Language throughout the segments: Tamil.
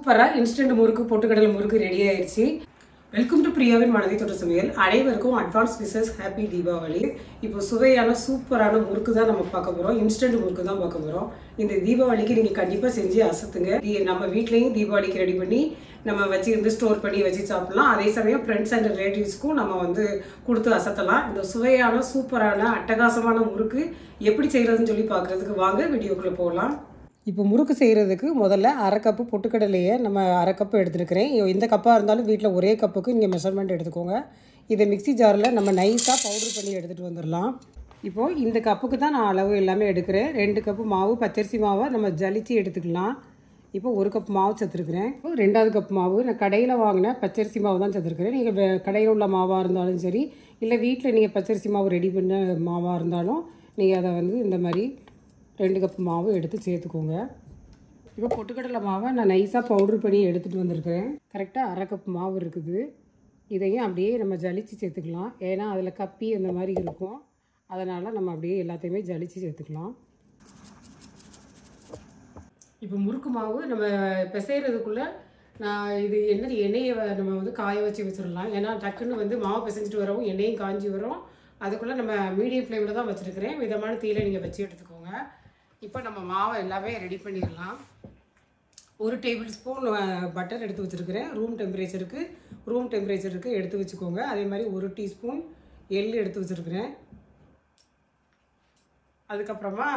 சூப்பரா இன்ஸ்டன்ட் முறுக்கு பொட்டுக்கடலை முறுக்கு ரெடி ஆயிடுச்சு. வெல்கம் டு பிரியாவின் மனதை தொட்ட சமையல். அனைவருக்கும் அட்வான்ஸ் விஷஸ் ஹாப்பி தீபாவளி. இப்போ சுவையான சூப்பரான முறுக்கு தான் நம்ம பார்க்க போறோம். இன்ஸ்டன்ட் முறுக்கு தான் பார்க்க போறோம். இந்த தீபாவளிக்கு நீங்க கண்டிப்பா செஞ்சு அசத்துங்க. நம்ம வீட்லயும் தீபாவளிக்கு ரெடி பண்ணி நம்ம வச்சு ஸ்டோர் பண்ணி வச்சு சாப்பிடலாம். அதே சமயம் ஃப்ரெண்ட்ஸ் அண்ட் ரிலேட்டிவ்ஸ்க்கும் நம்ம கொடுத்து அசத்தலாம். இந்த சுவையான சூப்பரான அட்டகாசமான முறுக்கு எப்படி செய்யறதுன்னு சொல்லி பார்க்கறதுக்கு வாங்க வீடியோக்குள்ள போகலாம். இப்போ முறுக்கு செய்கிறதுக்கு முதல்ல அரை கப்பு பொட்டுக்கடலையை நம்ம அரை கப்பு எடுத்துருக்கிறேன். எந்த கப்பாக இருந்தாலும் வீட்டில் ஒரே கப்புக்கு நீங்கள் மெஷர்மெண்ட் எடுத்துக்கோங்க. இதை மிக்சி ஜாரில் நம்ம நைஸாக பவுடர் பண்ணி எடுத்துகிட்டு வந்துடலாம். இப்போது இந்த கப்புக்கு தான் நான் அளவு எல்லாமே எடுக்கிறேன். 2 கப்பு மாவு பச்சரிசி மாவை நம்ம ஜலிச்சு எடுத்துக்கலாம். இப்போ 1 கப் மாவு சேர்த்துருக்குறேன். இப்போ 2வது கப் மாவு நான் கடையில் வாங்கின பச்சரிசி மாவு தான் சேர்த்துருக்குறேன். நீங்கள் கடையில் உள்ள மாவாக இருந்தாலும் சரி, இல்லை வீட்டில் நீங்கள் பச்சரிசி மாவு ரெடி பண்ண மாவாக இருந்தாலும் நீங்கள் அதை இந்த மாதிரி 2 கப் மாவு எடுத்து சேர்த்துக்கோங்க. இப்போ பொட்டுக்கடலை மாவை நான் நைஸாக பவுட்ரு பண்ணி எடுத்துகிட்டு வந்திருக்கிறேன். கரெக்டாக அரை கப் மாவு இருக்குது. இதையும் அப்படியே நம்ம ஜலிச்சு சேர்த்துக்கலாம். ஏன்னா அதில் கப்பி அந்த மாதிரி இருக்கும். அதனால் நம்ம அப்படியே எல்லாத்தையுமே ஜலிச்சு சேர்த்துக்கலாம். இப்போ முறுக்கு மாவு நம்ம பிசைகிறதுக்குள்ளே நான் எண்ணெயை நம்ம காய வச்சு வச்சிடலாம். ஏன்னா டக்குன்னு மாவு பிசைஞ்சிட்டு வரவும் எண்ணெயும் காஞ்சி வரும். அதுக்குள்ளே நம்ம மீடியம் ஃப்ளேமில் தான் வச்சுருக்கிறேன். மிதமான தீயில நீங்கள் வச்சு எடுத்துக்கோங்க. இப்போ நம்ம மாவை எல்லாமே ரெடி பண்ணிடலாம். 1 டேபிள் ஸ்பூன் பட்டர் எடுத்து வச்சுருக்கிறேன். ரூம் டெம்பரேச்சருக்கு எடுத்து வச்சுக்கோங்க. அதே மாதிரி 1 டீஸ்பூன் எள் எடுத்து வச்சுருக்கிறேன். அதுக்கப்புறமா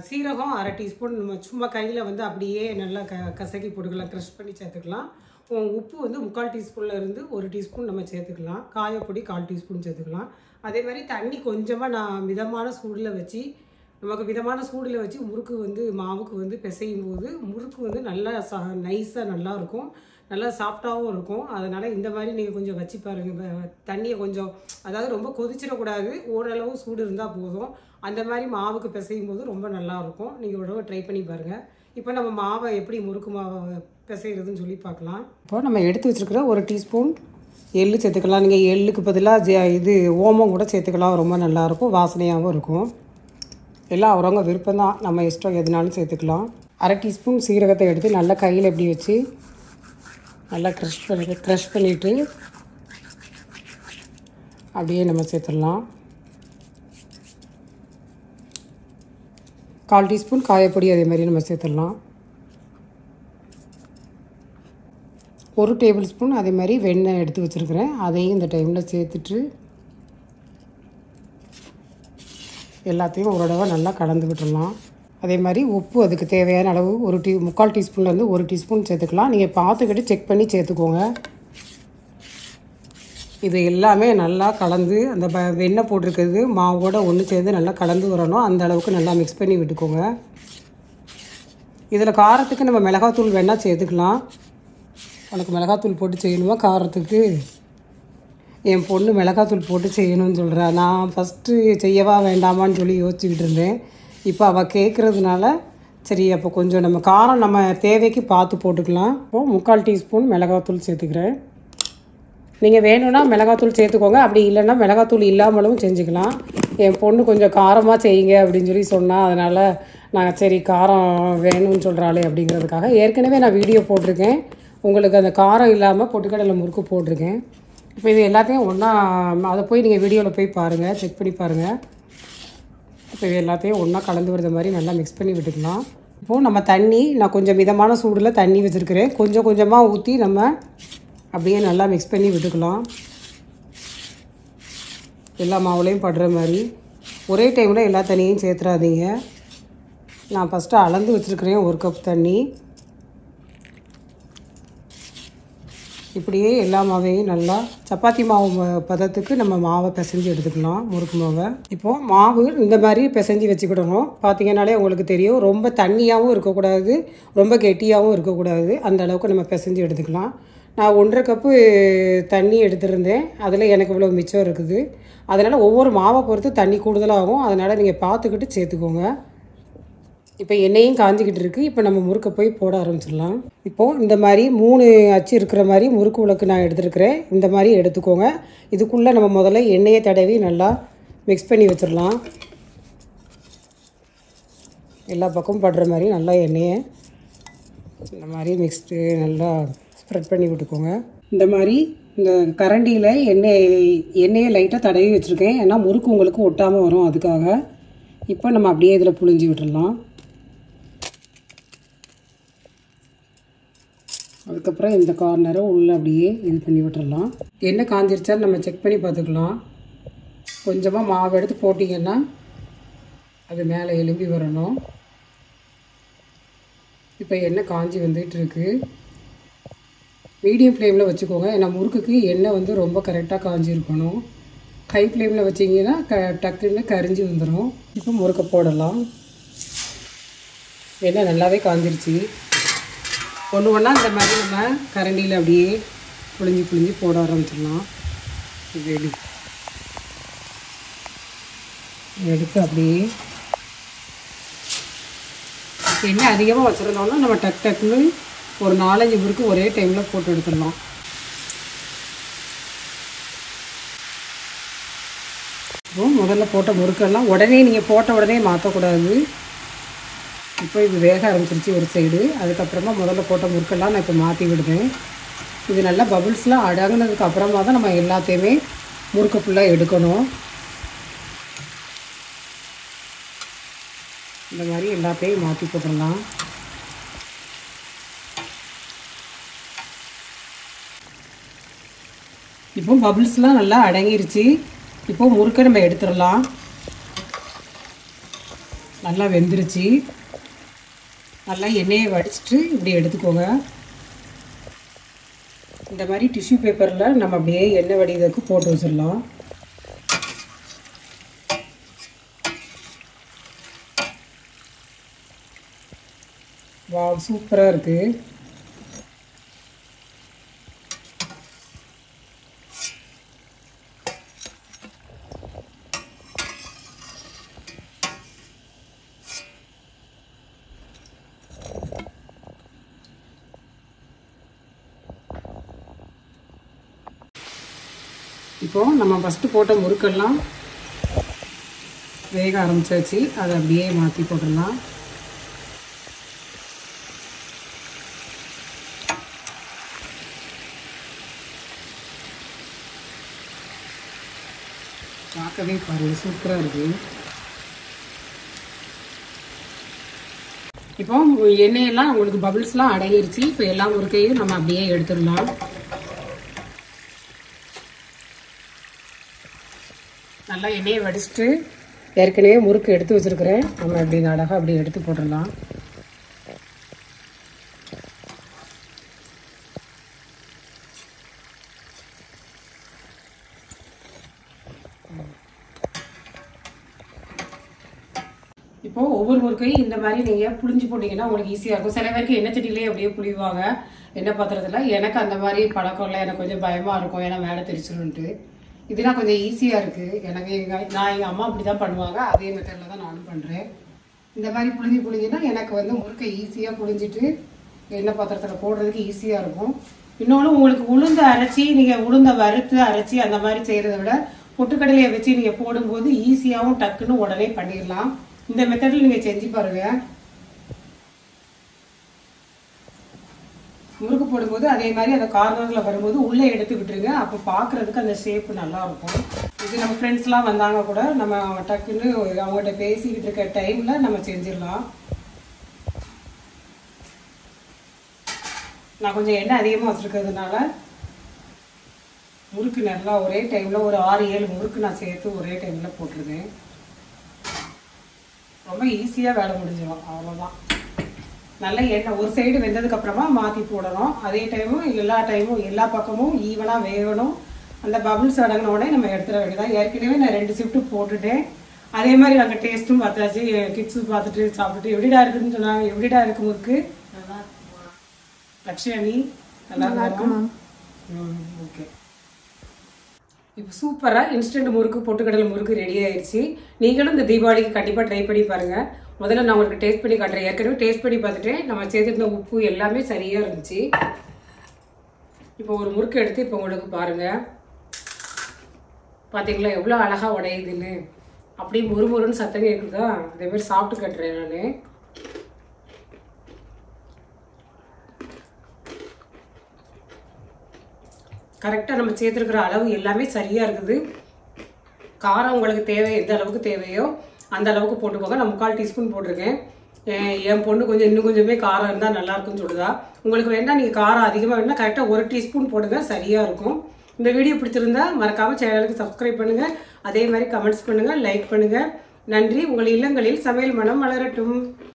சீரகம் அரை டீஸ்பூன் நம்ம சும்மா கையில் அப்படியே நல்லா கசக்கி போட்டுக்கலாம். க்ரஷ் பண்ணி சேர்த்துக்கலாம். உப்பு 3/4 டீஸ்பூனில் இருந்து 1 டீஸ்பூன் நம்ம சேர்த்துக்கலாம். காயப்பொடி 1/4 டீஸ்பூன் சேர்த்துக்கலாம். அதே மாதிரி தண்ணி கொஞ்சமாக நான் மிதமான சூடில் வச்சு முறுக்கு மாவுக்கு பிசையும் போது முறுக்கு நல்லா நைஸாக நல்லாயிருக்கும், நல்லா சாஃப்டாகவும் இருக்கும். அதனால் இந்த மாதிரி நீங்கள் கொஞ்சம் வச்சு பாருங்கள். தண்ணியை கொஞ்சம் அதாவது ரொம்ப கொதிச்சிடக்கூடாது, ஓரளவு சூடு இருந்தால் போதும். அந்த மாதிரி மாவுக்கு பிசையும் போது ரொம்ப நல்லாயிருக்கும். நீங்கள் ஒரு தடவை ட்ரை பண்ணி பாருங்கள். இப்போ நம்ம மாவை எப்படி முறுக்கு மாவை பிசைகிறதுன்னு சொல்லி பார்க்கலாம். இப்போ நம்ம எடுத்து வச்சுருக்கிற 1 டீஸ்பூன் எள்ளு சேர்த்துக்கலாம். நீங்கள் எள்ளுக்கு பதிலாக ஓமம் கூட சேர்த்துக்கலாம். ரொம்ப நல்லாயிருக்கும், வாசனையாகவும் இருக்கும். எல்லாம் அவரவங்க விருப்பம் தான், நம்ம இஷ்டம் எதுனாலும் சேர்த்துக்கலாம். அரை டீஸ்பூன் சீரகத்தை எடுத்து நல்லா கையில் எப்படி வச்சு நல்லா க்ரஷ் பண்ணிவிட்டு அப்படியே நம்ம சேர்த்துடலாம். 1/4 டீஸ்பூன் காயப்பொடி அதே மாதிரி நம்ம சேர்த்துடலாம். 1 டேபிள் ஸ்பூன் அதே மாதிரி வெண்ணெய் எடுத்து வச்சுருக்கிறேன். அதையும் இந்த டைமில் சேர்த்துட்டு எல்லாத்தையும் ஒரு தடவை நல்லா கலந்து விட்டுடலாம். அதே மாதிரி உப்பு அதுக்கு தேவையான அளவு 3/4 டீஸ்பூன்லேருந்து 1 டீஸ்பூன் சேர்த்துக்கலாம். நீங்கள் பார்த்துக்கிட்டு செக் பண்ணி சேர்த்துக்கோங்க. இது எல்லாமே நல்லா கலந்து அந்த வெண்ணெய் போட்டிருக்கிறது மாவோட ஒன்று சேர்ந்து நல்லா கலந்து வரணும். அந்த அளவுக்கு நல்லா மிக்ஸ் பண்ணி விட்டுக்கோங்க. இதில் காரத்துக்கு நம்ம மிளகாத்தூள் வேணால் சேர்த்துக்கலாம். உனக்கு மிளகாத்தூள் போட்டு செய்யணுமா காரத்துக்கு? என் பொண்ணு மிளகாத்தூள் போட்டு செய்யணும்னு சொல்கிறா. நான் ஃபஸ்ட்டு செய்யவா வேண்டாமான்னு சொல்லி யோசிச்சுக்கிட்டு இருந்தேன். இப்போ அவள் கேட்குறதுனால சரி அப்போ கொஞ்சம் நம்ம காரம் நம்ம தேவைக்கு பார்த்து போட்டுக்கலாம். இப்போது 3/4 டீஸ்பூன் மிளகாத்தூள் சேர்த்துக்கிறேன். நீங்கள் வேணும்னா மிளகாத்தூள் சேர்த்துக்கோங்க. அப்படி இல்லைன்னா மிளகாத்தூள் இல்லாமலும் செஞ்சுக்கலாம். என் பொண்ணு கொஞ்சம் காரமாக செய்யுங்க அப்படின்னு சொல்லி சொன்னால், அதனால் நான் சரி காரம் வேணும்னு சொல்கிறாளே அப்படிங்கிறதுக்காக ஏற்கனவே நான் வீடியோ போட்டிருக்கேன். உங்களுக்கு அந்த காரம் இல்லாமல் பொட்டுக்கடலை முறுக்கு போட்டிருக்கேன். இப்போ இது எல்லாத்தையும் ஒன்றா அதை போய் நீங்கள் வீடியோவில் போய் பாருங்கள், செக் பண்ணி பாருங்கள். இப்போ இது எல்லாத்தையும் ஒன்றா கலந்து விடுற மாதிரி நல்லா மிக்ஸ் பண்ணி விட்டுக்கலாம். இப்போது நம்ம நான் கொஞ்சம் மிதமான சூடில் தண்ணி வச்சுருக்கிறேன். கொஞ்சம் கொஞ்சமாக ஊற்றி நம்ம அப்படியே நல்லா மிக்ஸ் பண்ணி விட்டுக்கலாம். எல்லா மாவுலையும் படுற மாதிரி ஒரே டைமில் எல்லா தண்ணியும் சேர்த்துறாதீங்க. நான் ஃபஸ்ட்டு அளந்து வச்சுருக்கிறேன் 1 கப் தண்ணி. இப்படியே எல்லா மாவையும் நல்லா சப்பாத்தி மாவு பதத்துக்கு நம்ம மாவை பிசைஞ்சு எடுத்துக்கலாம், முறுக்கு மாவை. இப்போது மாவு இந்த மாதிரி பிசைஞ்சு வச்சுக்கிடணும். பார்த்திங்கனாலே உங்களுக்கு தெரியும், ரொம்ப தண்ணியாகவும் இருக்கக்கூடாது, ரொம்ப கெட்டியாகவும் இருக்கக்கூடாது. அந்த அளவுக்கு நம்ம பிசைஞ்சு எடுத்துக்கலாம். நான் 1.5 கப்பு தண்ணி எடுத்துருந்தேன். அதில் எனக்கு இவ்வளோ மிச்சம் இருக்குது. அதனால் ஒவ்வொரு மாவை பொறுத்து தண்ணி கூடுதலாகும். அதனால் நீங்கள் பார்த்துக்கிட்டு சேர்த்துக்கோங்க. இப்போ எண்ணெயும் காஞ்சிக்கிட்டு இருக்குது. இப்போ நம்ம முறுக்கை போய் போட ஆரம்பிச்சிடலாம். இப்போது இந்த மாதிரி 3 அச்சு இருக்கிற மாதிரி முறுக்கு உலக்கு நான் எடுத்துருக்கிறேன். இந்த மாதிரி எடுத்துக்கோங்க. இதுக்குள்ளே நம்ம முதல்ல எண்ணெயை தடவி நல்லா மிக்ஸ் பண்ணி வச்சிடலாம். எல்லா பக்கமும் படுற மாதிரி நல்லா எண்ணெயை இந்த மாதிரி மிக்ஸ்டு நல்லா ஸ்ப்ரெட் பண்ணி விட்டுக்கோங்க. இந்த மாதிரி இந்த கரண்டியில் எண்ணெயை லைட்டாக தடவி வச்சுருக்கேன். ஏன்னா முறுக்கு உங்களுக்கு ஒட்டாமல் வரும், அதுக்காக. இப்போ நம்ம அப்படியே இதில் புழிஞ்சி விட்டுடலாம். அதுக்கப்புறம் இந்த கார்னரை உள்ளே அப்படியே இது பண்ணி விட்டுடலாம். எண்ணெய் காஞ்சிருச்சான்னு நம்ம செக் பண்ணி பார்த்துக்கலாம். கொஞ்சமாக மாவு எடுத்து போட்டிங்கன்னா அது மேலே எலும்பி வரணும். இப்போ எண்ணெய் காஞ்சி வந்துகிட்ருக்கு. மீடியம் ஃப்ளேமில் வச்சுக்கோங்க. ஏன்னா முறுக்குக்கு எண்ணெய் வந்து ரொம்ப கரெக்டாக காஞ்சி இருக்கணும். ஹை ஃப்ளேமில் வச்சிங்கன்னா டக்குன்னு கரிஞ்சு வந்துடும். இப்போ முறுக்கை போடலாம். எண்ணெய் நல்லாவே காஞ்சிருச்சு. ஒன்று ஒன்றா இந்த மாதிரி நம்ம கரண்டியில் அப்படியே புழிஞ்சு போட ஆரம்பிச்சிடலாம். ரெடி எடுத்து அப்படியே எண்ணெய் அதிகமாக வச்சுருந்தோம்னா நம்ம டக்குன்னு ஒரு 4-5 முறுக்கு ஒரே டைமில் போட்டு எடுத்துடலாம். இப்போ முதல்ல போட்ட முறுக்கெல்லாம் உடனே நீங்கள் போட்ட உடனே மாற்றக்கூடாது. இப்போ இது வேக ஆரம்பிச்சிருச்சு ஒரு சைடு. அதுக்கப்புறமா முதல்ல போட்ட முறுக்கெல்லாம் நான் இப்போ மாற்றி விடுவேன். இது நல்லா பபுள்ஸ்லாம் அடங்கினதுக்கு அப்புறமா தான் நம்ம எல்லாத்தையுமே முறுக்கு ஃபுல்லாக எடுக்கணும். இந்த மாதிரி எல்லாத்தையும் மாற்றி போட்டுடலாம். இப்போ பபுள்ஸ்லாம் நல்லா அடங்கிருச்சு. இப்போ முறுக்கை நம்ம எடுத்துடலாம். நல்லா வெந்துருச்சு. நல்லா எண்ணெயை வடிச்சிட்டு இப்படி எடுத்துக்கோங்க. இந்த மாதிரி டிஷ்யூ பேப்பரில் நம்ம அப்படியே எண்ணெய் வடிகிறதுக்கு போட்டு வச்சிடலாம். வா, சூப்பராக இருக்குது. இப்போது நம்ம ஃபஸ்ட்டு போட்ட முறுக்கெல்லாம் வேக ஆரம்பிச்சாச்சு. அதை அப்படியே மாற்றி போட்டுடலாம். பார்க்கவே பாருங்கள், சூப்பராக இருக்குது. இப்போ எண்ணெயெல்லாம் உங்களுக்கு பபிள்ஸ்லாம் அடங்கிருச்சு. இப்போ எல்லா முறுக்கையும் நம்ம அப்படியே எடுத்துடலாம். நல்லா எண்ணெயை வடிச்சிட்டு ஏற்கனவே முறுக்கு எடுத்து வச்சுருக்கிறேன். நம்ம அப்படி அழகாக அப்படி எடுத்து போட்டுடலாம். இப்போது ஒவ்வொரு முறுக்கையும் இந்த மாதிரி நீங்கள் புளிஞ்சு போட்டிங்கன்னா உங்களுக்கு ஈஸியாக இருக்கும். சில பேருக்கு எண்ணெய் சட்டியிலே அப்படியே புளிவாங்க, எண்ணெய் பாத்திரத்தில். எனக்கு அந்த மாதிரி பழக்கம் இல்லை. எனக்கு கொஞ்சம் பயமாக இருக்கும், ஏன்னா மேலே தெரிச்சிடும்ட்டு. இதெல்லாம் கொஞ்சம் ஈஸியாக இருக்குது. எனக்கு எங்கள் அம்மா அப்படி தான் பண்ணுவாங்க. அதே மெத்தடில் தான் நானும் பண்ணுறேன். இந்த மாதிரி புளிஞ்சுன்னா எனக்கு வந்து முறுக்கை ஈஸியாக புளிஞ்சிட்டு எண்ணெய் பாத்திரத்தில் போடுறதுக்கு ஈஸியாக இருக்கும். இன்னொன்று, உங்களுக்கு உளுந்தை அரைச்சி நீங்கள் உளுந்தை வறுத்து அரைச்சி அந்த மாதிரி செய்கிறத விட பொட்டுக்கடலையை வச்சு நீங்கள் போடும்போது ஈஸியாகவும் டக்குன்னு உடனே பண்ணிடலாம். இந்த மெத்தடில் நீங்கள் செஞ்சு பாருங்கள். முறுக்கு போடும்போது அதே மாதிரி அந்த கார்னரில் வரும்போது உள்ளே எடுத்து விட்டுருங்க. அப்போ பார்க்குறதுக்கு அந்த ஷேப்பு நல்லாயிருக்கும். இது நம்ம ஃப்ரெண்ட்ஸ்லாம் வந்தாங்க கூட நம்ம டக்குன்னு அவங்ககிட்ட பேசிக்கிட்டு இருக்க டைமில் நம்ம செஞ்சிடலாம். நான் கொஞ்சம் எண்ணெய் அதிகமாக வச்சுருக்கிறதுனால முறுக்கு நல்லா ஒரே டைமில் ஒரு 6-7 முறுக்கு நான் சேர்த்து ஒரே டைமில் போட்டுருந்தேன். ரொம்ப ஈஸியாக வேலை முடிஞ்சிடும். அவ்வளோதான். நல்லா எண்ணெய் ஒரு சைடு வெந்ததுக்கப்புறமா மாற்றி போடணும். அதே டைமும் எல்லா பக்கமும் ஈவனாக வேகணும். அந்த பபுள்ஸ் அடங்கின உடனே நம்ம எடுத்துட வேண்டியதான். ஏற்கனவே நான் 2 ஷிஃப்ட்டு போட்டுட்டேன். அதே மாதிரி நாங்கள் டேஸ்ட்டும் பார்த்தாச்சு. கிட்ஸும் பார்த்துட்டு சாப்பிட்டுட்டு எப்படிடா இருக்குதுன்னு சொன்னாங்க. எப்படிடா இருக்கு முறுக்கு? லட்சுமி நல்லா இருக்கும். ஓகே. இப்போ சூப்பராக இன்ஸ்டன்ட் முறுக்கு பொட்டுக்கடலை முறுக்கு ரெடி ஆயிடுச்சு. நீங்களும் இந்த தீபாவளிக்கு கண்டிப்பாக ட்ரை பண்ணி பாருங்கள். முதல்ல நான் உங்களுக்கு டேஸ்ட் பண்ணி காட்டுறேன். ஏற்கனவே டேஸ்ட் பண்ணி பார்த்துட்டேன். நம்ம சேர்த்துருந்த உப்பு எல்லாமே சரியாக இருந்துச்சு. இப்போ ஒரு முறுக்கு எடுத்து இப்போ உங்களுக்கு பாருங்கள். பார்த்தீங்களா எவ்வளோ அழகாக உடையுதுன்னு? அப்படியே முறுமுறுன்னு சத்தம் கேட்குதா? அதேமாதிரி சாப்பிட்டு கட்டுறேன் நான். கரெக்டாக நம்ம சேர்த்துருக்கிற அளவு எல்லாமே சரியாக இருக்குது. காரம் உங்களுக்கு தேவை எந்த அளவுக்கு தேவையோ அந்த அளவுக்கு போட்டுக்கோங்க. நான் 3/4 டீஸ்பூன் போட்டிருக்கேன். என் பொண்ணு கொஞ்சம் இன்னும் கொஞ்சமே காரம் இருந்தால் நல்லாயிருக்குன்னு சொல்லுதா. உங்களுக்கு வேண்டாம் நீங்கள் காரம் அதிகமாக வேணும்னா கரெக்டாக 1 டீஸ்பூன் போடுங்க, சரியாக இருக்கும். இந்த வீடியோ பிடிச்சிருந்தா மறக்காமல் சேனலுக்கு சப்ஸ்கிரைப் பண்ணுங்கள். அதே மாதிரி கமெண்ட்ஸ் பண்ணுங்கள், லைக் பண்ணுங்கள். நன்றி. உங்கள் இல்லங்களில் சமையல் மனம் மலரட்டும்.